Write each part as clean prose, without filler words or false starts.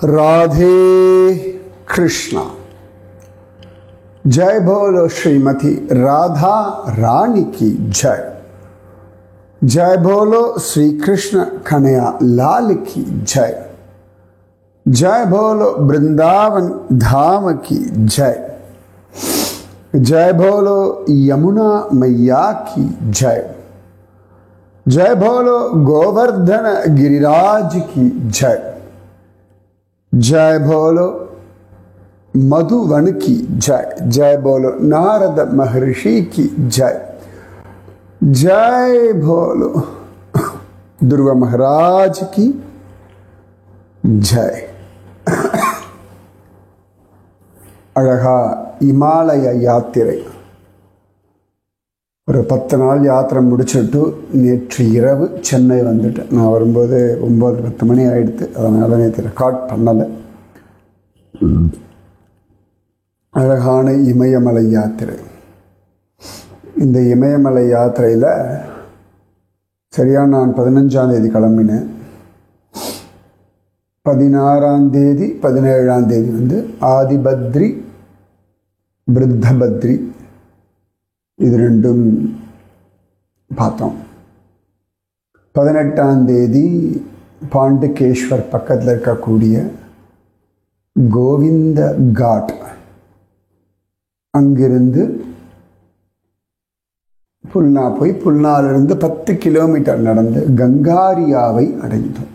राधे कृष्णा। जय बोलो श्रीमती राधा रानी की जय। जय बोलो श्री कृष्ण कन्हैया लाल की जय। जय बोलो वृंदावन धाम की जय। जय बोलो यमुना मैया की जय। जय बोलो गोवर्धन गिरिराज की जय। जय बोलो मधुवन की जय। जय बोलो नारद महर्षि की जय। जय बोलो ध्रुव महाराज की जय। அழகா இமாலய யாத்திரை ஒரு 10 நாள் யாத்திரை முடிச்சுட்டு நேற்று இரவு சென்னை வந்துட்டேன். நான் வரும்போது 9-10 மணி ஆயிடுத்து. அதனால் நேற்று ரெக்கார்ட் பண்ணலை. அழகான இமயமலை யாத்திரை. இந்த இமயமலை யாத்திரையில் சரியாக நான் 15ஆம் தேதி கிளம்பினேன். 16ஆம் தேதி 17ஆம் தேதி வந்து ஆதிபத்ரி விருத்தபத்ரி இது ரெண்டும் பார்த்தோம். 18ஆம் தேதி பாண்டுகேஸ்வர் பக்கத்தில் இருக்கக்கூடிய கோவிந்த காட், அங்கிருந்து புல்னா போய் புல்னாலிருந்து 10 கிலோமீட்டர் நடந்து கங்காரியாவை அடைந்தோம்.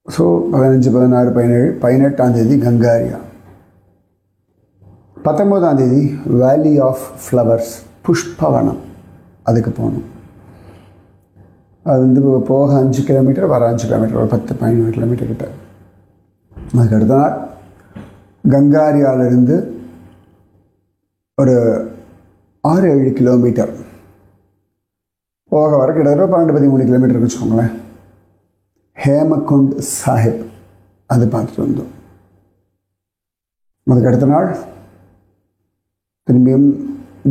ஸோ 15, 16, 17, 18ஆம் தேதி கங்காரியா. 19ஆம் தேதி வேலி ஆஃப் ஃப்ளவர்ஸ் புஷ்பவனம், அதுக்கு போகணும். அது வந்து போக 5 கிலோமீட்டர், வர 5 கிலோமீட்டர், ஒரு 10-15 கிலோமீட்டர் கிட்ட. அதுக்கு அடுத்த நாள் கங்காரியாவிலிருந்து ஒரு 6-7 கிலோமீட்டர் போக வர கிட்டத்தட்ட 12-13 கிலோமீட்டர் வச்சுக்கோங்களேன். ஹேமகுண்ட் சாஹிப் அது பார்த்துட்டு வந்தோம். அதுக்கு அடுத்த நாள் திரும்பியும்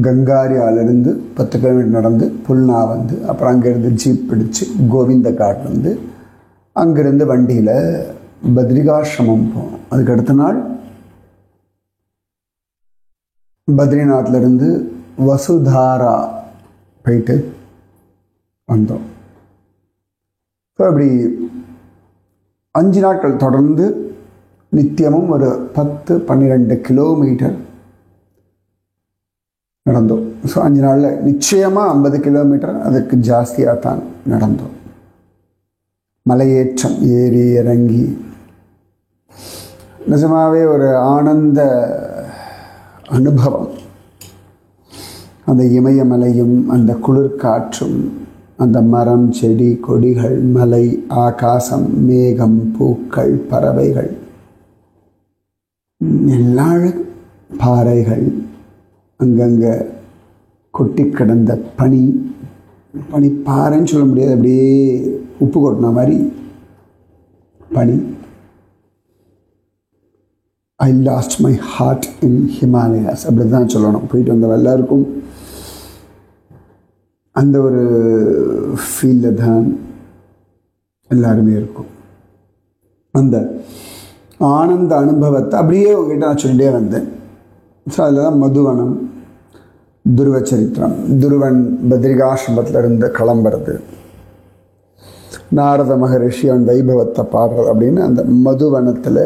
கங்காரியாவிலிருந்து 10 கிலோமீட்டர் நடந்து புல்னா வந்து, அப்புறம் அங்கேருந்து ஜீப் பிடிச்சு கோவிந்த காட் வந்து, அங்கேருந்து வண்டியில் பத்ரிகாசிரமம் போனோம். அதுக்கு அடுத்த நாள் பத்ரிநாத்லேருந்து வசுதாரா போயிட்டு வந்தோம். ஸோ அப்படி 5 நாட்கள் தொடர்ந்து நித்தியமும் ஒரு 10-12 கிலோமீட்டர் நடந்தோம். ஸோ 5 நாளில் நிச்சயமாக 50 கிலோமீட்டர், அதுக்கு ஜாஸ்தியாக தான் நடந்தோம். மலையேற்றம் ஏறி இறங்கி நிஜமாகவே ஒரு ஆனந்த அனுபவம். அந்த இமயமலையும் அந்த குளிர்காற்றும், அந்த மரம் செடி கொடிகள், மலை, ஆகாசம், மேகம், பூக்கள், பறவைகள், எல்லா பாறைகள், அங்கங்கே கொட்டி கிடந்த பனி. பனிப்பாறைன்னு சொல்ல முடியாது, அப்படியே உப்பு கொட்டின மாதிரி பனி. I lost my heart in Himalayas அப்படி தான் சொல்லணும். போயிட்டு வந்த எல்லாருக்கும் அந்த ஒரு ஃபீலில் தான் எல்லாருமே இருக்கும். அந்த ஆனந்த அனுபவத்தை அப்படியே உங்ககிட்ட நான் சொல்லிட்டே வந்தேன். ஸோ அதில் தான் மதுவனம், துருவ சரித்திரம், துருவன் பத்ரிகாசிரமத்தில் இருந்து கிளம்புறது, நாரத மகரிஷி அவன் வைபவத்தை பாடுறது அப்படின்னு அந்த மதுவனத்தில்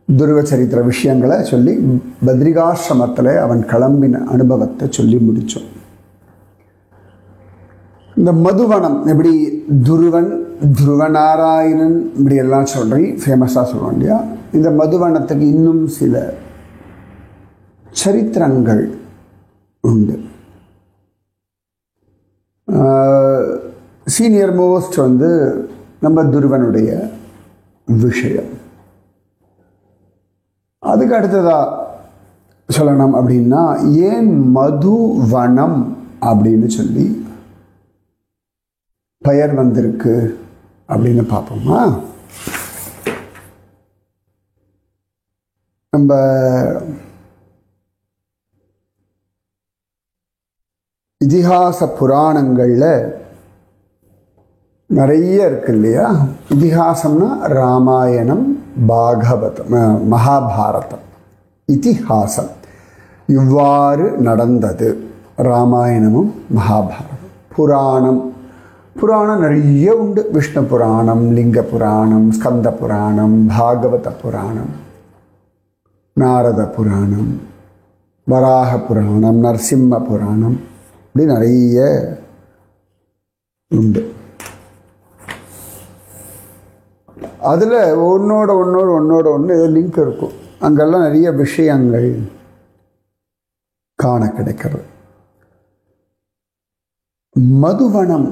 துருவ சரித்திர விஷயங்களை சொல்லி பத்ரிகாசிரமத்தில் அவன் கிளம்பின அனுபவத்தை சொல்லி முடித்தோம். இந்த மதுவனம் எப்படி துருவன், துருவநாராயணன் இப்படி எல்லாம் சொல்லி ஃபேமஸாக சொல்லுவோம் இல்லையா. இந்த மதுவனத்துக்கு இன்னும் சில சரித்திரங்கள் உண்டு. சீனியர் மோஸ்ட் வந்து நம்ம துருவனுடைய விஷயம். அதுக்கு அடுத்ததாக சொல்லணும் அப்படின்னா, ஏன் மதுவனம் அப்படின்னு சொல்லி பெயர் வந்திருக்கு அப்படின்னு பார்ப்போமா. நம்ம இதிகாச புராணங்களில் நிறைய இருக்கு இல்லையா. இதிகாசம்னா ராமாயணம், பாகவதம், மகாபாரதம். இதிகாசம் இவ்வாறு நடந்தது, ராமாயணமும் மகாபாரதம். புராணம், புராணம் நிறைய உண்டு. விஷ்ணு புராணம், லிங்க புராணம், ஸ்கந்த புராணம், பாகவத புராணம், நாரத புராணம், வராக புராணம், நரசிம்ம புராணம், இப்படி நிறைய உண்டு. அதில் ஒன்றோட ஒன்று ஏதோ லிங்க் இருக்கும். அங்கெல்லாம் நிறைய விஷயங்கள் காண கிடைக்கிறது. மதுவனம்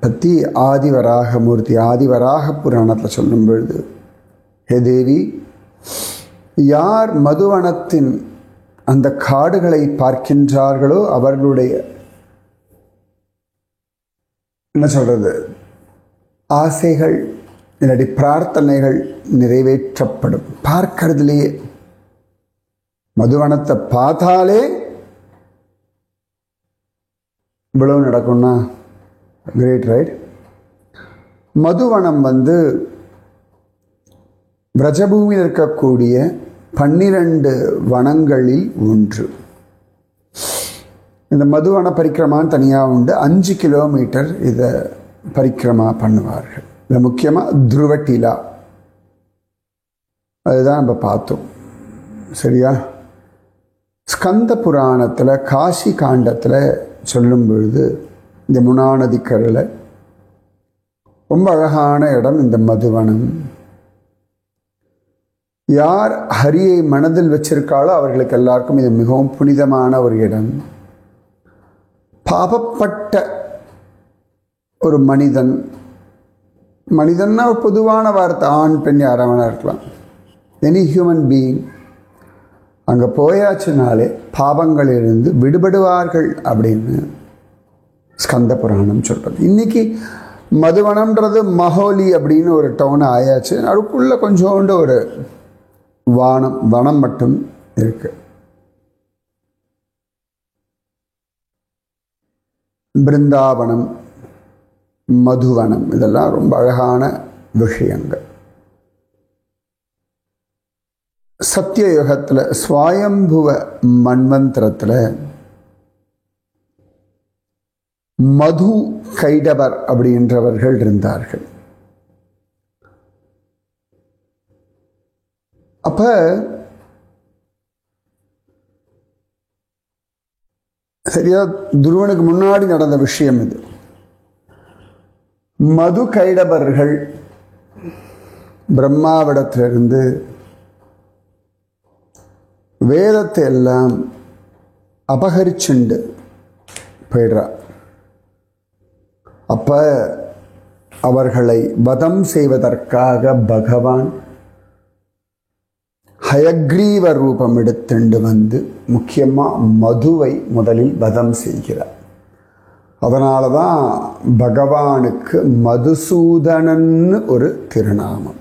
பற்றி ஆதிவராகமூர்த்தி ஆதிவராக புராணத்தில் சொல்லும் பொழுது, ஹே தேவி, யார் மதுவனத்தின் அந்த காடுகளை பார்க்கின்றார்களோ அவர்களுடைய என்ன சொல்றது, ஆசைகள் இல்லாட்டி பிரார்த்தனைகள் நிறைவேற்றப்படும். பார்க்கறதுலேயே மதுவனத்தை பார்த்தாலே இவ்வளவு நடக்கும்னா கிரேட், ரைட்? மதுவனம் பிரஜபூமியில் இருக்கக்கூடிய 12 வனங்களில் ஒன்று. இந்த மதுவன பரிக்கிரமான்னு தனியாக உண்டு. 5 கிலோமீட்டர் இதை பரிக்கிரமா பண்ணுவார்கள். இதில் முக்கியமாக துருவட்டிலா, அதுதான் நம்ம பார்த்தோம். சரியா? ஸ்கந்த புராணத்தில் காசி காண்டத்தில் சொல்லும் பொழுது இந்த முனா நதிக்கரையில் ரொம்ப அழகான இடம் இந்த மதுவனம். யார் ஹரியை மனதில் வச்சிருக்காளோ அவர்களுக்கு எல்லாருக்கும் இது மிகவும் புனிதமான ஒரு இடம். பாவப்பட்ட ஒரு மனிதன்னா ஒரு பொதுவான வார்த்தை, ஆண் பெண் யாராவது இருக்கலாம், எனி ஹியூமன் பீயிங் அங்கே போயாச்சுனாலே பாவங்களிலிருந்து விடுபடுவார்கள் அப்படின்னு ஸ்கந்த புராணம் சொல்கிறது. இன்னைக்கு மதுவனம்ன்றது மஹோலி அப்படின்னு ஒரு டவுன் ஆயாச்சு. அதுக்குள்ள கொஞ்சோண்டு ஒரு வனம் மட்டும் இருக்கு. பிருந்தாவனம், மதுவனம், இதெல்லாம் ரொம்ப அழகான விஷயங்கள். சத்தியயுகத்தில் ஸ்வயம்புவ மன்வந்திரத்தில் மது கைடவர் அப்படின்றவர்கள் இருந்தார்கள். அப்ப சரியா துருவனுக்கு முன்னாடி நடந்த விஷயம் இது. மது கைடவர்கள் பிரம்மாவிடத்திலிருந்து வேதத்தை எல்லாம் அபகரிச்சுண்டு போயிடுறா. அப்ப அவர்களை வதம் செய்வதற்காக பகவான் ஹயக்ரீவ ரூபம் எடுத்துண்டு முக்கியமாக மதுவை முதலில் வதம் செய்கிறார். அதனால தான் பகவானுக்கு மதுசூதனன்னு ஒரு திருநாமம்.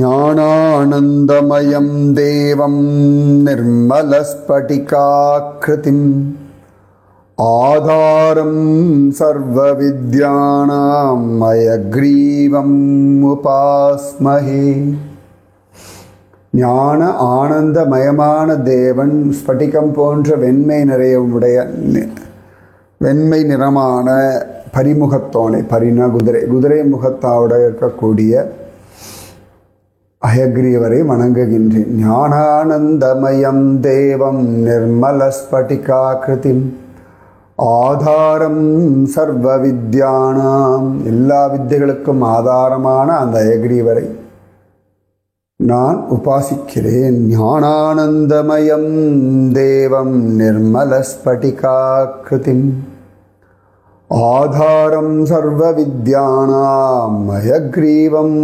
ஞானானந்தமயம் தேவம் நிர்மலஸ்படிகாக்ருதிம் ஆதாரம் சர்வ வித்யானாம் ஹயக்ரீவம் உபாஸ்மஹே. ஞான ஆனந்தமயமான தேவன், ஸ்படிகம் போன்ற வெண்மை நிறமான பரிமுகத்தோனை, குதிரை முகத்தோட இருக்கக்கூடிய ஹயக்ரீவரை வணங்குகின்றேன். ஞானானந்தமயம் தேவம் நிர்மலஸ்படிகாக்ருதிம் ஆதாரம் சர்வ வித்யானாம், எல்லா வித்தைகளுக்கும் ஆதாரமான அந்த ஹயக்ரீவரை நான் உபாசிக்கிறேன். ஞானானந்தமயம் தேவம் நிர்மலஸ்படிகாக்ருதிம் ஆதாரம் சர்வ வித்யானாம் ஹயக்ரீவம்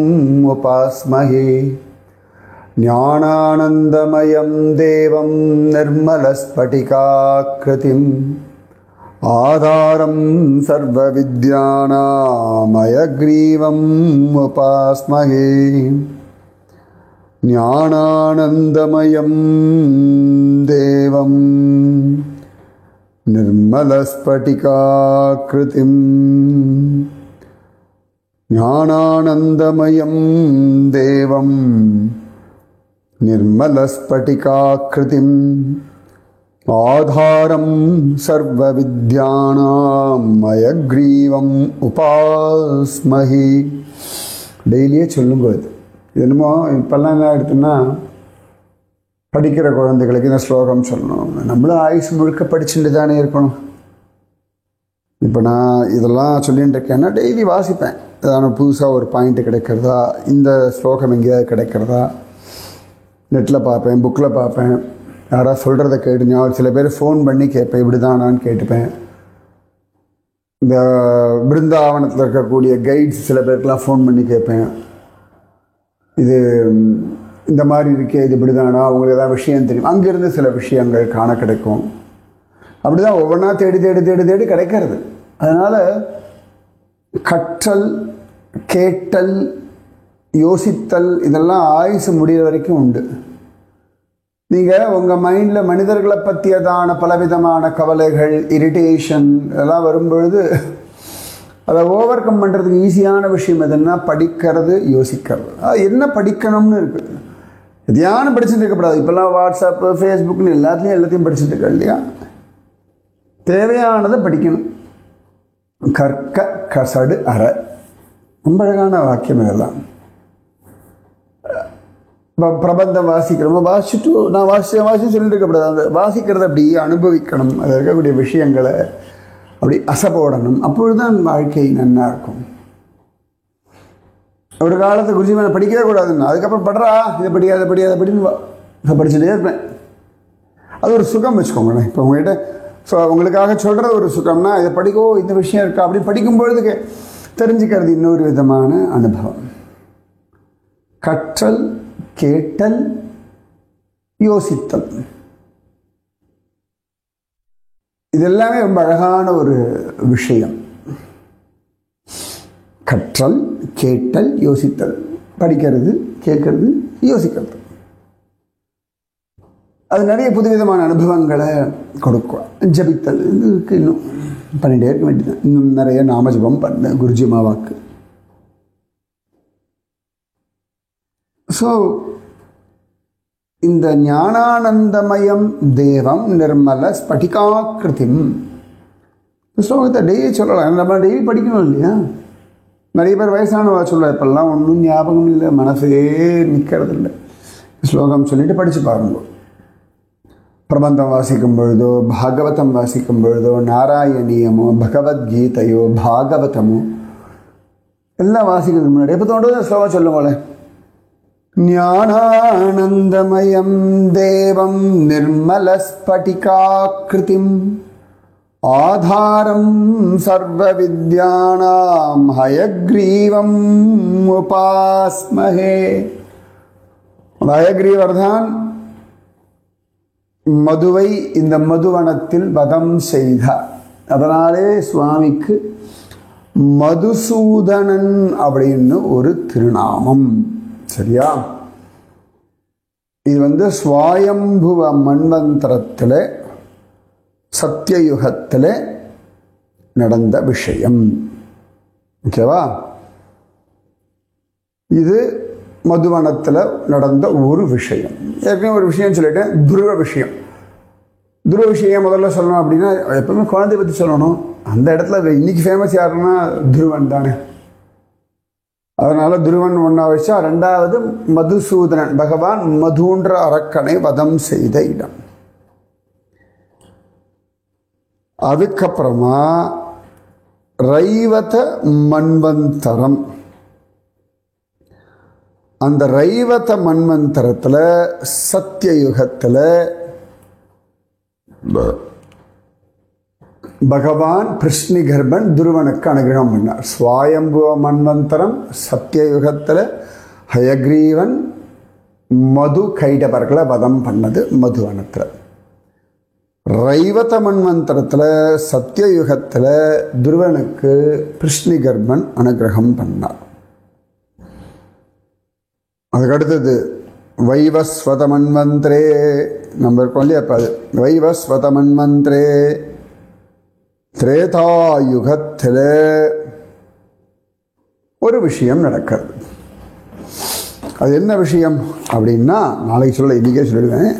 உபாஸ்மஹே. ஞானானந்தமயம் தேவம் நிர்மலஸ்படிகாக்ருதிம் ஆதாரம் சர்வ வித்யானாம் ஹயக்ரீவம் உபாஸ்மஹே. ஞானானந்தமயம் தேவம். निर्मलस्फटिकाकृतिम् ज्ञानानन्दमयं देवं निर्मलस्फटिकाकृतिम् आधारं सर्वविद्यानां मयग्रीवम् उपास्महे. டெய்லியே சொல்லுங்க. இது என்னமோ இப்போல்லாம் என்ன எடுத்துன்னா படிக்கிற குழந்தைகளுக்கு இந்த ஸ்லோகம் சொல்லணும். நம்மளும் ஆயுசு முழுக்க படிச்சுட்டு தானே இருக்கணும். இப்போ நான் இதெல்லாம் சொல்லிட்டு இருக்கேன்னா டெய்லி வாசிப்பேன். ஏதாவது புதுசாக ஒரு பாயிண்ட்டு கிடைக்கிறதா, இந்த ஸ்லோகம் எங்கேயாவது கிடைக்கிறதா, நெட்டில் பார்ப்பேன், புக்கில் பார்ப்பேன், யாராவது சொல்கிறத கேட்டு ஞாபகம். சில பேர் ஃபோன் பண்ணி கேட்பேன், இப்படி தானான்னு கேட்டுப்பேன். இந்த பிருந்தாவனத்தில் இருக்கக்கூடிய கைட்ஸ் சில பேருக்கெலாம் ஃபோன் பண்ணி கேட்பேன், இது இந்த மாதிரி இருக்கே, இது இப்படி தானா, அவங்களுக்கு ஏதாவது விஷயம் தெரியும், அங்கேருந்து சில விஷயங்கள் காண கிடைக்கும். அப்படி தான் ஒவ்வொன்றா தேடி தேடி தேடி தேடி கிடைக்கிறது. அதனால் கற்றல், கேட்டல், யோசித்தல் இதெல்லாம் ஆயுசு முடிகிற வரைக்கும் உண்டு. நீங்கள் உங்கள் மைண்டில் மனிதர்களை பற்றியதான பலவிதமான கவலைகள், இரிட்டேஷன் இதெல்லாம் வரும்பொழுது அதை ஓவர் கம் பண்ணுறதுக்கு ஈஸியான விஷயம் எதுன்னா படிக்கிறது, யோசிக்கிறது. என்ன படிக்கணும்னு இருக்குது. எதையானு படிச்சுட்டு இருக்கக்கூடாது. இப்போல்லாம் வாட்ஸ்அப்பு, ஃபேஸ்புக்குன்னு எல்லாத்தையும் படிச்சுட்டு இருக்கா இல்லையா? தேவையானதை படிக்கணும். கற்க கசடு அற. ரொம்ப அழகான வாக்கியம் இதெல்லாம். பிரபந்தம் வாசிக்கிறோமோ வாசிச்சுட்டு நான் வாசி சொல்லிட்டு இருக்கக்கூடாது. அந்த வாசிக்கிறத அப்படி அனுபவிக்கணும். அதில் இருக்கக்கூடிய விஷயங்களை அப்படி அசைப்போடணும். அப்பொழுதுதான் வாழ்க்கை நன்னா இருக்கும். ஒரு காலத்தை குருஜி மேலே படிக்கவே கூடாதுன்னு, அதுக்கப்புறம் படுறா இதை படி அதை படி அதை படின்னு படிச்சுட்டே இருப்பேன். அது ஒரு சுகம் வச்சுக்கோங்களேன். இப்போ உங்கள்கிட்ட உங்களுக்காக சொல்கிறது ஒரு சுகம்னா, இதை படிக்கோ இந்த விஷயம் இருக்கா அப்படி படிக்கும்பொழுது தெரிஞ்சுக்கிறது இன்னொரு விதமான அனுபவம். கற்றல், கேட்டல், யோசித்தல் இதெல்லாமே ரொம்ப அழகான ஒரு விஷயம். கற்றல், கேட்டல், யோசித்தல். படிக்கிறது, கேட்கறது, யோசிக்கிறது. அது நிறைய புதுவிதமான அனுபவங்களை கொடுக்கும். ஜபித்தல் இதுக்கு இன்னும் பண்ணிகிட்டே இருக்க வேண்டியது. இன்னும் நிறைய நாமஜபம் பண்ண குருஜி மாவாக்கு. ஸோ இந்த ஞானானந்தமயம் தேவம் நிர்மல ஸ்படிகாக்கிருதிம் ஸ்லோகத்தை டெய்லி சொல்லலாம். நம்ம டெய்லி படிக்கணும் இல்லையா? நிறைய பேர் வயசானவா சொல்ல இப்பெல்லாம் ஒன்றும் ஞாபகம் இல்லை, மனசே நிற்கிறது இல்லை. ஸ்லோகம் சொல்லிட்டு படித்து பாருங்க. பிரபந்தம் வாசிக்கும் பொழுதோ, பாகவதம் வாசிக்கும் பொழுதோ, நாராயணியமோ, பகவத்கீதையோ, பாகவதமோ எல்லாம் வாசிக்கிறதுக்கு முன்னாடி எப்போ தோன்றது ஸ்லோகம் சொல்லுங்களேன். ஞானானந்தமயம் தேவம் நிர்மலஸ்படிகாக்கிருதிம் ஆதாரம் சர்வவித்யானாம் ஹயக்ரீவம் உபாஸ்மஹே. ஹயக்ரீவர் தான் மதுவை இந்த மதுவனத்தில் வதம் செய்தார். அதனாலே சுவாமிக்கு மதுசூதனன் அப்படின்னு ஒரு திருநாமம். சரியா? இது ஸ்வயம்புவ மன்வந்தரத்தில் சத்தியயுகத்தில் நடந்த விஷயம். ஓகேவா? இது மதுவனத்தில் நடந்த ஒரு விஷயம். ஏற்கனவே ஒரு விஷயம் சொல்லிட்டேன், துருவ விஷயம். துருவ விஷயம் முதல்ல சொல்லணும் அப்படின்னா எப்பவுமே குழந்தைய பற்றி சொல்லணும். அந்த இடத்துல இன்னைக்கு ஃபேமஸ் யாருன்னா துருவன் தானே. அதனால துருவன் ஒன்றா வச்சா, ரெண்டாவது மதுசூதனன், பகவான் மதுன்ற அரக்கனை வதம் செய்த இடம். அதுக்கப்புறமா ரைவத மன்வந்தரம். அந்த ரைவத மன்வந்தரத்தில் சத்தியயுகத்தில் பகவான் கிருஷ்ணிகர்பன் துருவனுக்கு அனுகிரகம் பண்ணார். ஸ்வயம்புவ மன்வந்தரம் சத்தியயுகத்தில் ஹயக்ரீவன் மது கைடவர்களை வதம் பண்ணது மதுவனத்தில். ரைவத மன்வந்தரத்தில் சத்தியயுகத்தில் துருவனுக்கு கிருஷ்ணிகர்பன் அனுகிரகம் பண்ணார். அதுக்கடுத்தது வைவஸ்வத மன்வந்திரே நம்ம இருக்கோம் இல்லையா? அப்போ அது வைவஸ்வத மன்வந்திரே திரேதாயுகத்தில் ஒரு விஷயம் நடக்கிறது. அது என்ன விஷயம் அப்படின்னா நாளைக்கு சொல்ல, இன்றைக்கே சொல்லிடுவேன்.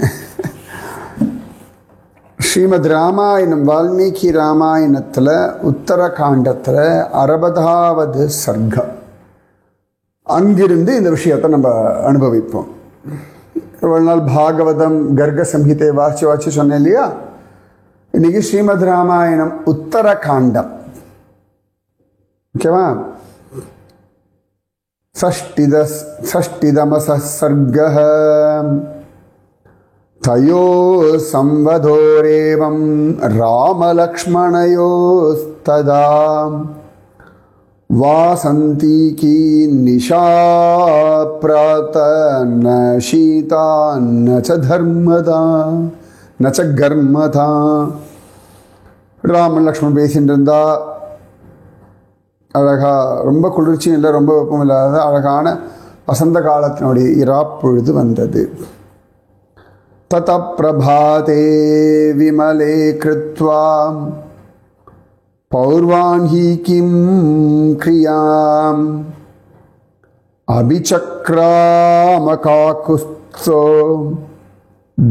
ஸ்ரீமத் ராமாயணம், வால்மீகி ராமாயணத்தில் உத்தரகாண்டத்தில் 60வது சர்க்கம், அங்கிருந்து இந்த விஷயத்தை நம்ம அனுபவிப்போம். இவ்வளவு நாள் பாகவதம் கர்க சம்ஹிதை வாசி சொன்னேன் இல்லையா? இன்னைக்கு ஸ்ரீமத் ராமாயணம் உத்தரகாண்டம். ஓகேவா? षष्टिदमसः सर्गः तयो संवदोरेवं रामलक्ष्मणयोस्तदा वासन्ती की निशा प्रातः न शीता न च धर्मदा न च गर्मदा. ராம லக்ஷ்மணன் பேசிட்டு இருந்தா. அழகா, ரொம்ப குளிர்ச்சியும் இல்லை, ரொம்ப வெப்பம் இல்லாத அழகான வசந்த காலத்தினுடைய இராப்பொழுது வந்தது. தத பிரபாதே விமலே கிருத்வா பௌர்வான்ஹி கிம் கிரியாம் அபிசக்ராம காகுஸ்தோ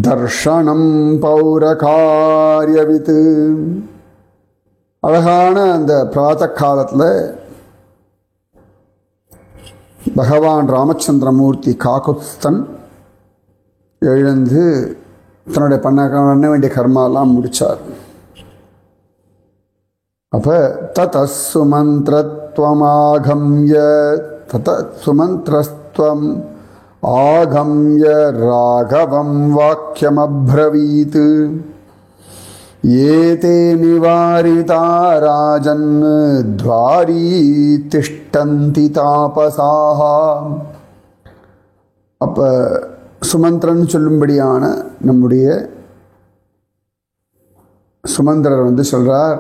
தர்ஷனம் பௌரகாரியவித். அழகான அந்த பிராத காலத்தில் பகவான் ராமச்சந்திரமூர்த்தி காகுஸ்தன் எழுந்து தன்னுடைய பண்ண வேண்டிய கர்மாலாம் முடித்தார். அப்போ தத சுமந்திரஸ்துவம் ஆகம்ய ராகவம் வாக்கியமப்ரவீத். ஏதே நிவாரிதா ராஜன் துவாரி திஷ்டந்தி தாபசாஹ. அப்போ சுமந்திரன் சொல்லும்படியான நம்முடைய சுமந்திரர் வந்து சொல்றார்,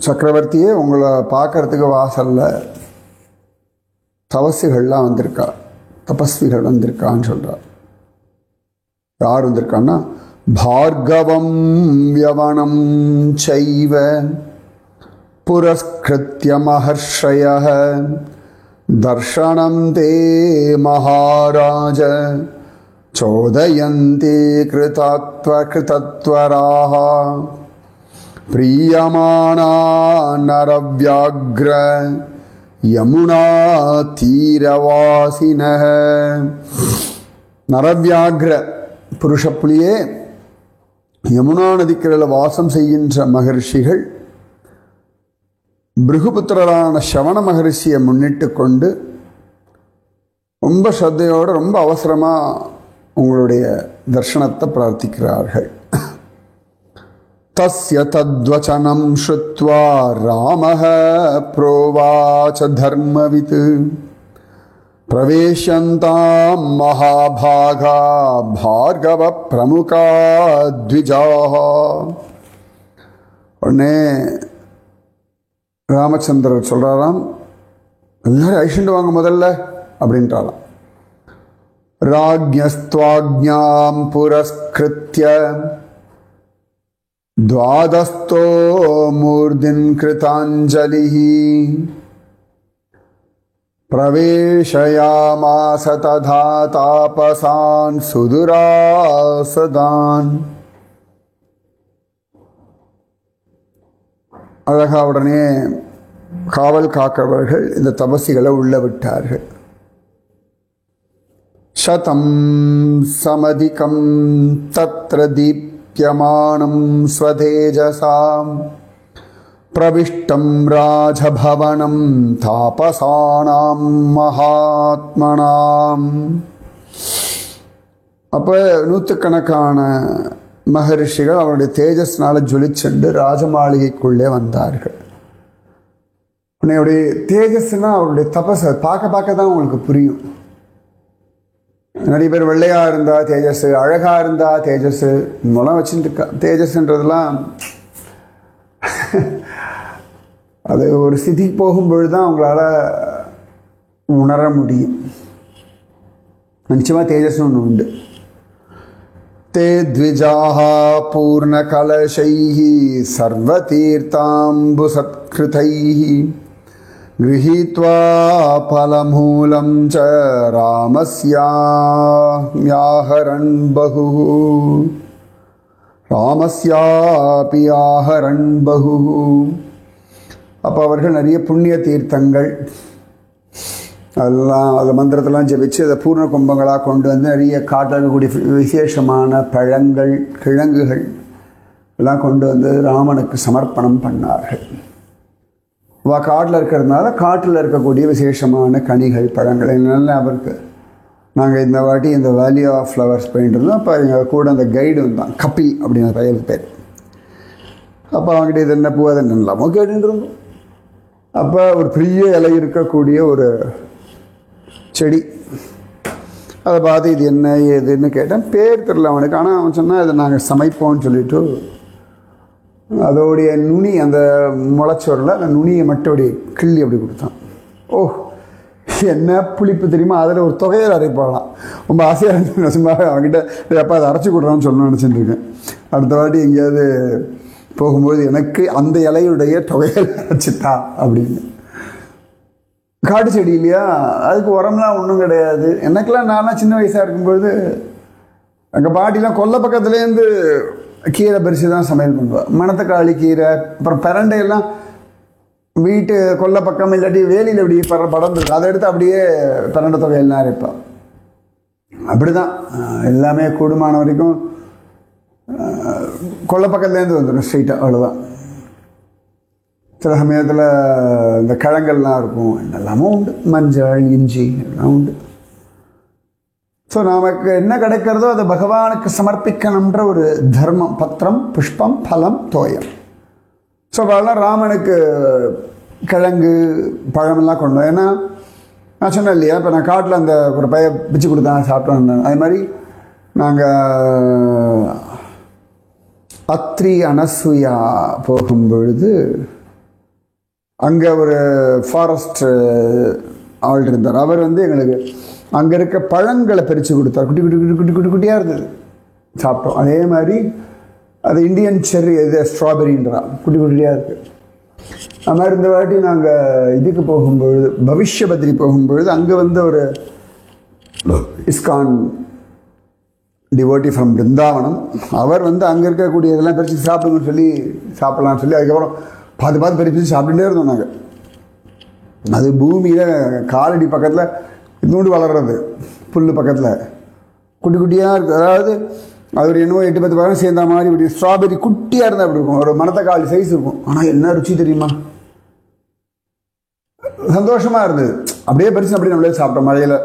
சக்கரவர்த்தியே உங்களை பார்க்கறதுக்கு வாசல்ல தபஸ்விகள்லாம் வந்திருக்கா, தபஸ்விகள் வந்திருக்கான்னு சொல்றார். யார் வந்திருக்கான்னா, பார்கவம் யவனம் சைவ புரஸ்கிருத்ய மஹர்ஷயः தர்ஷனம் தே மகாராஜ சோதயந்தே கிருதத்வராः பிரியமானா நரவ்யாக்ர யமுனா தீரவாசினः. நரவ்யாக்ர புருஷப்புலியே, யமுனா நதிக்கரையில் வாசம் செய்கின்ற மகர்ஷிகள் பிருகுபுத்திரரான சவண மகர்ஷியை முன்னிட்டு கொண்டு ரொம்ப ஸ்ரத்தையோடு ரொம்ப அவசரமாக உங்களுடைய தர்ஷனத்தை பிரார்த்திக்கிறார்கள். தஸ்ய தத்வசனம் ஸ்ருத்வா ராமஹ ப்ரோவாச தர்மவித் பிரவேஷ்யந்தாம் மகாபாகா பார்கவ பிரமுகா த்விஜாஹ. உடனே ராமச்சந்திரர் சொல்றாராம், எல்லாரும் ஐஷண்டு வாங்க முதல்ல அப்படின்றாராம். ராஜ்ஞஸ்த்வாக்ஞாம் புரஸ்கிருத்ய துவாதஸ்தோ மூர்தின் கிருதாஞ்சலிஹி பிரவேஷயாமாஸ ததா தாபசான் சுதுராசதான். அழகா உடனே காவல் காக்கிறவர்கள் இந்த தபசிகளை உள்ள விட்டார்கள். சதம் சமதிகம் தத்ர தீப்யமானம் ஸ்வதேஜசாம் பிரவிஷ்டம் ராஜபவனம் தாபசானாம் மகாத்மனாம். அப்போ நூற்றுக்கணக்கான மகரிஷிகள் அவருடைய தேஜஸ்னால ஜொலிச்சென்று ராஜமாளிகைக்குள்ளே வந்தார்கள். உன்னையுடைய தேஜஸ்னா அவருடைய தபஸ் பார்க்க தான் உங்களுக்கு புரியும். நிறைய பேர் வெள்ளையாக இருந்தால் தேஜஸ், அழகாக இருந்தால் தேஜஸ், மூலம் வச்சுட்டு இருக்கா. தேஜஸ்ன்றதெல்லாம் அது ஒரு ஸ்திதி போகும்பொழுது தான் உங்களால் உணர முடியும். நிச்சயமாக தேஜஸ்னு ஒன்று உண்டு. ते द्विजाः पूर्णकलशैः सर्वतीर्थाम्बुसत्कृतैः गृहीत्वा फलमूलं च रामस्याहरन् बहुः ராமஸ்யாபி ஆஹரன் பகு. அப்போ அவர்கள் நிறைய புண்ணிய தீர்த்தங்கள் அதெல்லாம் அந்த மந்திரத்தெல்லாம் ஜெபிச்சு அதை பூர்ண கும்பங்களாக கொண்டு வந்து நிறைய காட்டில் இருக்கக்கூடிய விசேஷமான பழங்கள் கிழங்குகள் எல்லாம் கொண்டு வந்து ராமனுக்கு சமர்ப்பணம் பண்ணார்கள். காட்டில் இருக்கிறதுனால காட்டில் இருக்கக்கூடிய விசேஷமான கனிகள் பழங்கள் என்னெல்லாம் அவருக்கு. நாங்கள் இந்த வாட்டி இந்த வேலி ஆஃப் ஃப்ளவர்ஸ் போயிட்டு இருந்தோம். அப்போ எங்கள் கூட அந்த கைடு வந்தான், கபில் அப்படின்னு பையன் பேர். அப்போ அவங்ககிட்ட இது என்ன பூ அதை என்னலாமோ கேட்டுட்டு இருந்தோம். அப்போ ஒரு பெரிய இலை இருக்கக்கூடிய ஒரு செடி, அதை பார்த்து இது என்ன ஏதுன்னு கேட்டேன். பேர் தெரியல அவனுக்கு. ஆனால் அவன் சொன்னால் இதை நாங்கள் சமைப்போம்னு சொல்லிவிட்டு அதோடைய நுனி அந்த முளைச்சோரில் அந்த நுனியை மட்டும் அப்படி கிள்ளி அப்படி கொடுத்தான். ஓ என்ன புளிப்பு தெரியுமா, அதில் ஒரு தொகையில் அரைப்பாங்களாம். ரொம்ப ஆசையாக இருந்துச்சு. சும்மா அவங்ககிட்ட எப்போ அதை அரைச்சி கொடுறான்னு சொல்லணும்னு நினச்சிட்டு இருக்கேன். அடுத்த வாட்டி எங்கேயாவது போகும்போது எனக்கு அந்த இலையுடைய தொகையில் அரைச்சிட்டா அப்படின்னு. காட்டு செடி இல்லையா, அதுக்கு உரம்லாம் ஒன்றும் கிடையாது. எனக்கெல்லாம் நான்லாம் சின்ன வயசாக இருக்கும்பொழுது எங்கள் பாட்டிலாம் கொல்லை பக்கத்துலேருந்து கீரை பறித்து தான் சமையல் பண்ணுவேன். மணத்தக்காளி கீரை, அப்புறம் பிரண்டையெல்லாம் வீட்டு கொல்லை பக்கம் இல்லாட்டி வேலியில் இப்படி படர்ந்துருக்கு, அதை எடுத்து அப்படியே பிரண்டை தொகையெல்லாம் அரைப்பேன். அப்படி தான் எல்லாமே கூடுமான வரைக்கும் கொல்லை பக்கத்துலேருந்து வந்துடும் ஸ்ட்ரெயிட்டாக, அவ்வளோதான். சில சமயத்தில் இந்த கிழங்கெல்லாம் இருக்கும், எல்லாமும் உண்டு, மஞ்சள் இஞ்சி எல்லாம் உண்டு. ஸோ நமக்கு என்ன கிடைக்கிறதோ அதை பகவானுக்கு சமர்ப்பிக்கணுன்ற ஒரு தர்மம். பத்திரம் புஷ்பம் பலம் தோயம். ஸோ அதெல்லாம் ராமனுக்கு கிழங்கு பழமெல்லாம் கொண்டு வந்தோம். ஏன்னா நான் சொன்னேன் இல்லையா, இப்போ நான் காட்டில் அந்த ஒரு பைய பிச்சு கொடுத்தேன் சாப்பிட்டோம். அது மாதிரி நாங்கள் அத்ரி அனசூயா போகும்பொழுது அங்கே ஒரு ஃபாரஸ்ட் ஆள் இருந்தார். அவர் வந்து எங்களுக்கு அங்கே இருக்க பழங்களை பறித்து கொடுத்தார். குட்டி குட்டி குட்டி குட்டி குட்டி குட்டியாக இருந்தது, சாப்பிட்டோம். அதே மாதிரி அது இந்தியன் செர்ரி, இது ஸ்ட்ராபெரின்றா, குட்டி குட்டியாக இருக்குது. அது மாதிரி இந்த வாட்டி நாங்கள் இதுக்கு போகும்பொழுது பவிஷ்யபத்ரி போகும்பொழுது அங்கே வந்து ஒரு இஸ்கான் டிவோட்டி ஃப்ரம் பிருந்தாவனம், அவர் வந்து அங்கே இருக்கக்கூடிய இதெல்லாம் பறித்து சாப்பிடுங்கன்னு சொல்லி சாப்பிட்லான்னு சொல்லி அதுக்கப்புறம் பார்த்து பார்த்து பறித்து சாப்பிட்டுட்டே இருந்தோம் நாங்கள். அது பூமியில் காலடி பக்கத்தில் இன்னொன்று வளர்கிறது, புல் பக்கத்தில் குட்டி குட்டியாக இருக்குது. அதாவது அது ஒரு என்னவோ 8-10 பழம் சேர்ந்த மாதிரி இப்படி ஸ்ட்ராபெரி குட்டியாக இருந்தால் அப்படி இருக்கும், ஒரு மணத்தக்காளி சைஸ் இருக்கும். ஆனால் என்ன ருச்சி தெரியுமா, சந்தோஷமாக இருந்தது. அப்படியே பறிச்சு அப்படியே நம்மளே சாப்பிட்டோம் மழையில்.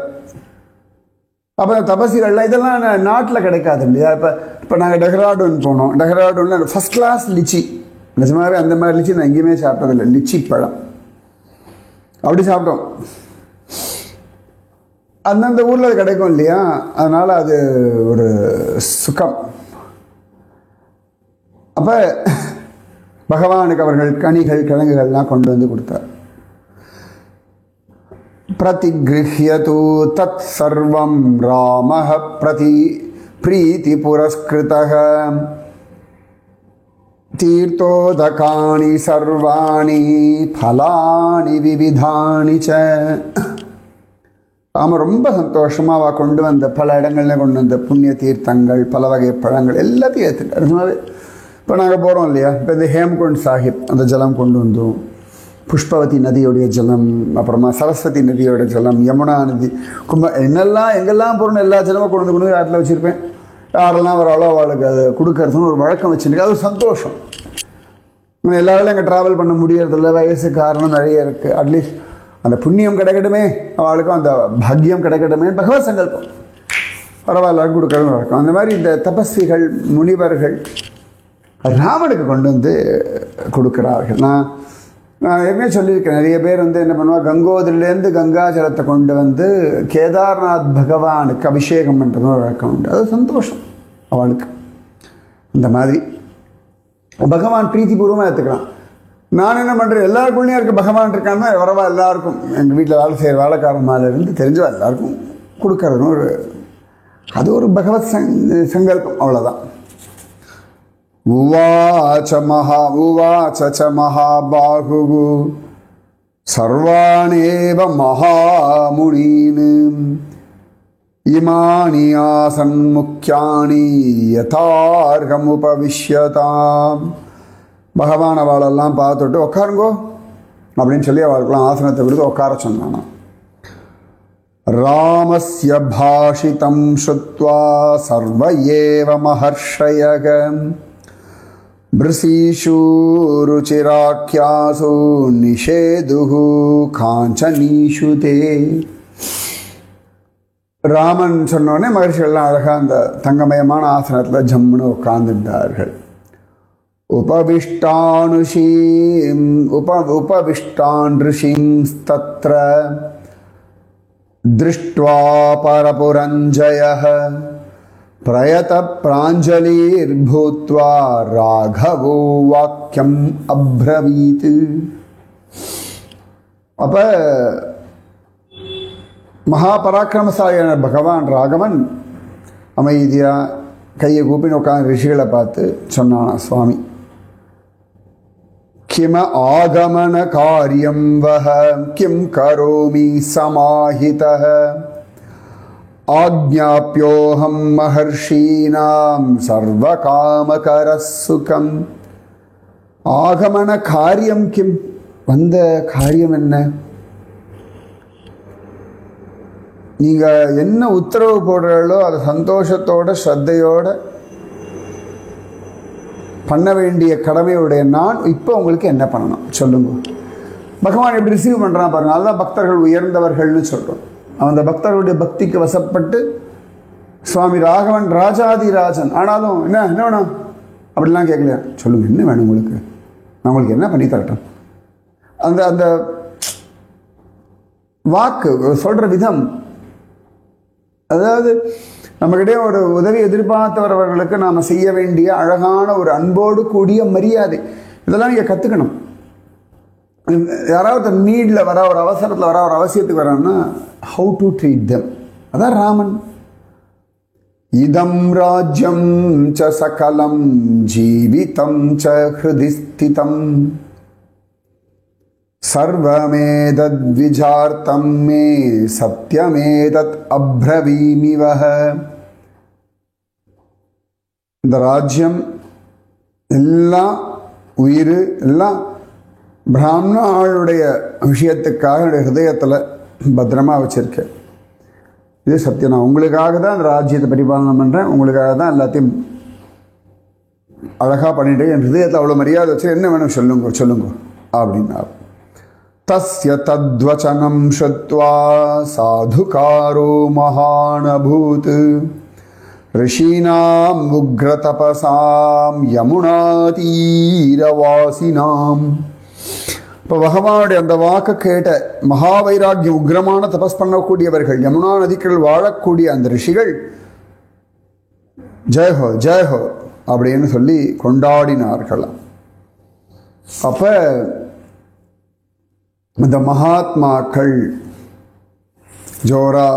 அப்போ தபசிகள்லாம் இதெல்லாம் நாட்டில் கிடைக்காது இல்லையா. இப்போ நாங்கள் டெஹ்ராடூன் போனோம். டெஹ்ராடூனில் ஃபஸ்ட் கிளாஸ் லிச்சி, நிஜமாகவே அந்த மாதிரி லிச்சி நான் எங்கேயுமே சாப்பிட்டதில்லை. லிச்சி பழம் அப்படி சாப்பிட்டோம். அந்தந்த ஊரில் அது கிடைக்கும் இல்லையா, அதனால் அது ஒரு சுகம். அப்போ பகவானுக்கு அவர்கள் கனிகள் கிழங்குகள்லாம் கொண்டு வந்து கொடுத்தார். பிரதிகிருஹ்யது தத் சர்வம் ராமஹ பிரீதி புரஸ்கிருதஹ தீர்த்தோதகானி சர்வாணி பலானி விவிதானி ச. ராம ரொம்ப சந்தோஷமாக கொண்டு வந்த பல இடங்கள்ல கொண்டு வந்த புண்ணிய தீர்த்தங்கள், பல வகை பழங்கள் எல்லாத்தையும் ஏற்றுட்டார். இப்போ நாங்கள் போகிறோம் இல்லையா, இப்போ இந்த ஹேம்குண்ட் சாஹிப் அந்த ஜலம் கொண்டு வந்தோம். புஷ்பவதி நதியோடைய ஜலம், அப்புறமா சரஸ்வதி நதியோட ஜலம், யமுனா நதி, என்னெல்லாம் எங்கெல்லாம் போகிறோன்னு எல்லா ஜலமும் கொண்டு வந்து ஆட்டில் வச்சுருப்பேன். யாரெல்லாம் வராளோ அவளுக்கு அதை கொடுக்கறதுன்னு ஒரு வழக்கம் வச்சுருக்கு. அது ஒரு சந்தோஷம். எல்லாரும் எங்கே ட்ராவல் பண்ண முடியறதில்ல, வயசு காரணம் நிறைய இருக்குது. அட்லீஸ்ட் அந்த புண்ணியம் கிடைக்கட்டுமே, அவளுக்கும் அந்த பாக்கியம் கிடைக்கட்டுமே, பகவத் சங்கல்பம் பரவாயில்ல கொடுக்கறதுன்னு வழக்கம். அந்த மாதிரி இந்த தபஸ்விகள் முனிவர்கள் ராமனுக்கு கொண்டு வந்து கொடுக்குறார்கள். நான் ஏற்கனவே சொல்லியிருக்கேன், நிறைய பேர் வந்து என்ன பண்ணுவா, கங்கோதிரிலேருந்து கங்கா ஜலத்தை கொண்டு வந்து கேதார்நாத் பகவானுக்கு அபிஷேகம் பண்ணுறதுன்னு ஒரு வழக்கம் உண்டு. அது சந்தோஷம் அவளுக்கு. இந்த மாதிரி பகவான் பிரீத்திபூர்வமாக எடுத்துக்கலாம். நான் என்ன பண்ணுறேன், எல்லாருக்குள்ளேயும் இருக்க பகவான் இருக்கான்னா வரவா எல்லாருக்கும், எங்கள் வீட்டில் வேலை செய்கிற வேலைக்காரமாலேருந்து தெரிஞ்சவா எல்லாருக்கும் கொடுக்கறதுன்னு ஒரு அது ஒரு பகவத் சங்கல்பம், அவ்வளோதான். உவாச்ச மகாபாகு சர்வாணேவ மகாமுனீன் இமானி ஆசன் முக்கியானி யதார்கமுபவிஷ்யதாம். பகவான் அவளெல்லாம் பார்த்துட்டு உட்காருங்கோ அப்படின்னு சொல்லி அவளுக்கெல்லாம் ஆசனத்தை விடுத்து உட்கார சொன்னானா. ராமஸ்ய பாஷிதம் ஸ்ருத்வா சர்வ ஏவ மஹர்ஷயக பிருசீஷு ருச்சிராக்யாசு நிஷேதுஹு காஞ்சனீஷு தே. ராமன் சொன்னோடனே மகர்ஷிகள்லாம் அழகாக அந்த தங்கமயமான ஆசனத்தில் ஜம்முன்னு உட்கார்ந்துட்டார்கள். உபவிஷ்டான் ரிஷிம்ஸ்தத்ர திருஷ்ட்வா பரபுரஞ்சயः பிரயத பிராஞ்சலிர்பூத்வா ராகவோ வாக்கியம் அப்ரவீத். அப்ப மகாபராக்கிரமசாலியான பகவான் ராகவன் அமைதியா கையை கூப்பின்னு உட்காந்து ரிஷிகளை பார்த்து சொன்னானா, சுவாமி கிம ஆகமன காரியம் வஹ கிம் கரோமி சமாஹிதஹ ஆக்ஞாப்யோஹம் மஹர்ஷீனாம் சர்வ காமகர சுகம். ஆகமன காரியம் கிம், வந்த காரியம் என்ன? நீங்க என்ன உத்தரவு போடுறாளோ அதை சந்தோஷத்தோட ஸ்ரத்தையோட பண்ண வேண்டிய கடமையுடைய நான் இப்போ உங்களுக்கு என்ன பண்ணணும் சொல்லுங்க. பகவான் எப்படி ரிசீவ் பண்ணுறான் பாருங்க. அதுதான் பக்தர்கள் உயர்ந்தவர்கள்னு சொல்கிறோம். அந்த பக்தர்களுடைய பக்திக்கு வசப்பட்டு சுவாமி ராகவன் ராஜாதிராஜன், ஆனாலும் என்ன என்ன வேணும் அப்படிலாம் கேட்கலையா, சொல்லுங்க என்ன வேணும் உங்களுக்கு, நான் உங்களுக்கு என்ன பண்ணி தரட்டும். அந்த அந்த வாக்கு சொல்கிற விதம், அதாவது நம்மகிட்டே ஒரு உதவி எதிர்பார்த்தவர்களுக்கு நாம் செய்ய வேண்டிய அழகான ஒரு அன்போடு கூடிய மரியாதை, இதெல்லாம் நீங்கள் கற்றுக்கணும். யாராவது நீடில் வர, ஒரு அவசரத்தில் வர, ஒரு அவசியத்துக்கு வரான்னா ஹவு டு ட்ரீட் தெம். அதான் ராமன். இதம் ராஜ்யம் ச சகலம் ஜீவிதம் ச ஹிருதி ஸ்திதம் சர்வமேதத் விஜார்த்தம் மே சத்யமேதத் அப்ரவீமிவஹ. இந்த ராஜ்யம் எல்லாம் உயிர் எல்லாம் பிராமண ஆளுடைய விஷயத்துக்காக என்னுடைய ஹிருதயத்தில் பத்திரமா வச்சிருக்கேன். இது சத்தியம். நான் உங்களுக்காக தான் அந்த ராஜ்யத்தை பரிபாலனை பண்ணுறேன், உங்களுக்காக தான் எல்லாத்தையும் அழகாக பண்ணிட்டு என் ஹிருதயத்தில் அவ்வளோ மரியாதை வச்சு என்ன வேணும் சொல்லுங்க சொல்லுங்க அப்படின்னா. தஸ்ய தத்வச்சனம் ஸ்ருத்வா சாதுகாரோ மகானபூத் ரிஷீனாம் உக்ரதபசாம் யமுனாதீரவாசினாம். இப்போ பகவானுடைய அந்த வாக்கு கேட்ட மகாவைராக்கியம் உக்ரமான தபஸ் பண்ணக்கூடியவர்கள், யமுனா நதிகள் வாழக்கூடிய அந்த ரிஷிகள் ஜெயஹோ ஜெயஹோ அப்படின்னு சொல்லி கொண்டாடினார்களாம். அப்ப இந்த மகாத்மாக்கள் ஜோரா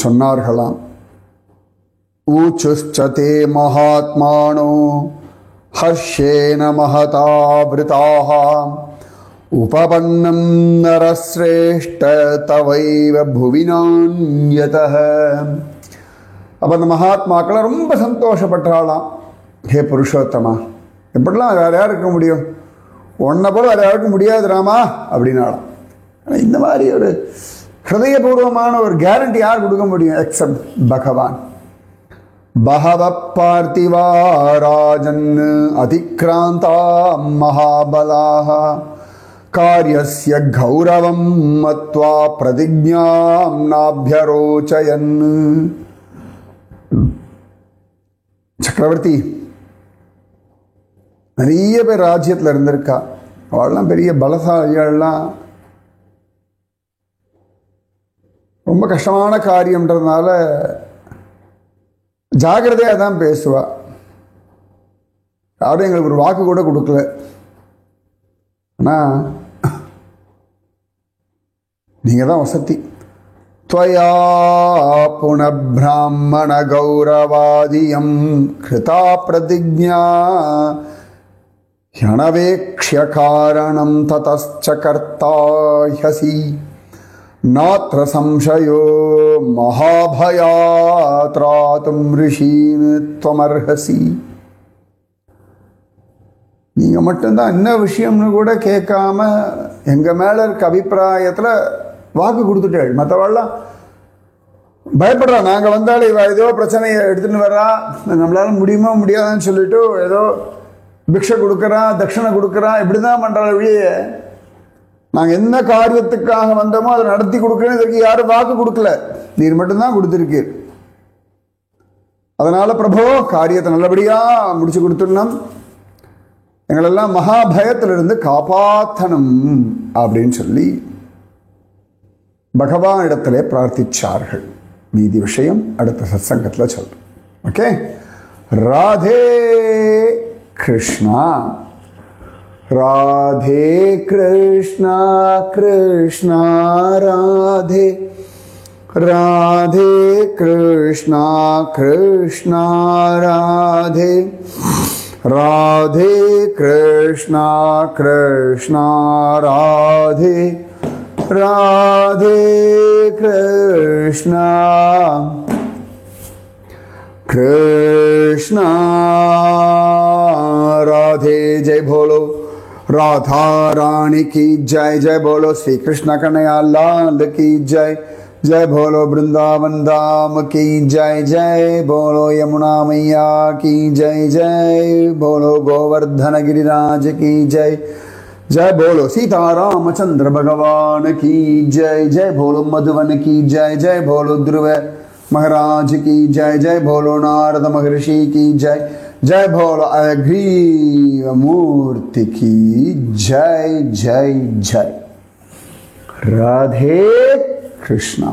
சொன்னார்களாம், ஊச்சுஷ்சதே மகாத்மானோ ஹர்ஷேன மகதாவிருதாக உபபன்னம் நரஸ்ரேஷ்ட தவைவ புவினான்யதஹ. அப்போ அந்த மகாத்மாக்களை ரொம்ப சந்தோஷப்பட்டாலாம். ஹே புருஷோத்தமா, எப்படிலாம் வேறு யார் இருக்க முடியும், உன்னை போல வேறு யாருக்கும் முடியாது ராமா அப்படின்னாலாம். ஆனால் இந்த மாதிரி ஒரு ஹிருதயபூர்வமான ஒரு கேரண்டி யார் கொடுக்க முடியும் எக்ஸப்ட் பகவான். பகவ பார்த்திவா ராஜன் அதிக்ராந்தா மகாபலாஹ காரியஸ்ய கௌரவம் மத்வா பிரதிஜ்ஞாம் நாபியரோச்சயன். சக்கரவர்த்தி நிறைய பேர் ராஜ்யத்தில் இருந்திருக்கா, அவள்லாம் பெரிய பலசாலிகள்லாம் ரொம்ப கஷ்டமான காரியம்ன்றதுனால ஜாகிரதையாக தான் பேசுவா. யாரும் எங்களுக்கு ஒரு வாக்கு கூட கொடுக்கல. ஆனால் நீங்கள் தான் வசதி, त्वया पुनर्ब्राह्मणगौरवादियं कृता प्रतिज्ञा ह्यनवेक्ष्य कारणं ततश्च कर्ता ह्यसि नात्र संशयो महाभयात् त्रातुं ऋषीन् त्वमर्हसि. நீங்கள் மட்டும்தான் என்ன விஷயம்னு கூட கேட்காம எங்கள் மேலே இருக்க அபிப்பிராயத்தில் வாக்கு கொடுத்துட்டாள். மற்றவாள்லாம் பயப்படுறா, நாங்கள் வந்தாலும் இவ ஏதோ பிரச்சனையை எடுத்துன்னு வர்றா, நம்மளால முடியுமா முடியாதான்னு சொல்லிட்டு ஏதோ பிக்ஷை கொடுக்குறா, தட்சிணை கொடுக்குறா, இப்படி தான் பண்ணுறாள். வழியே நாங்கள் என்ன காரியத்துக்காக வந்தோமோ அதை நடத்தி கொடுக்குறேன்னு இதற்கு யாரும் வாக்கு கொடுக்கல, நீர் மட்டும்தான் கொடுத்துருக்கீர். அதனால பிரபோ காரியத்தை நல்லபடியாக முடிச்சு கொடுத்துடணும், எங்களெல்லாம் மகாபயத்திலிருந்து காப்பாற்றணும் அப்படின்னு சொல்லி பகவான் இடத்திலே பிரார்த்திச்சார்கள். மீதி விஷயம் அடுத்த சத்சங்கத்தில் சொல்றோம். ஓகே, ராதே கிருஷ்ணா. ராதே கிருஷ்ணா கிருஷ்ணா ராதே, ராதே கிருஷ்ணா கிருஷ்ணா ராதே, ராதே கிருஷ்ணா கிருஷ்ணா ராதே, ராதே கிருஷ்ணா கிருஷ்ணா ராதே. ஜெய் போலோ राधा रानी की जय, जय बोलो श्री कृष्ण कन्हैया लाल की जय, जय बोलो वृंदावन धाम की जय, जय बोलो यमुना मैया की जय, जय बोलो गोवर्धन गिरिराज की जय, जय बोलो सीतारामचंद्र भगवान की जय, जय बोलो मधुवन की जय, जय बोलो ध्रुव महाराज की जय, जय बोलो नारद महर्षि की जय, जय बोलो अग्रीव मूर्ति की जय, जय जय. राधे कृष्णा.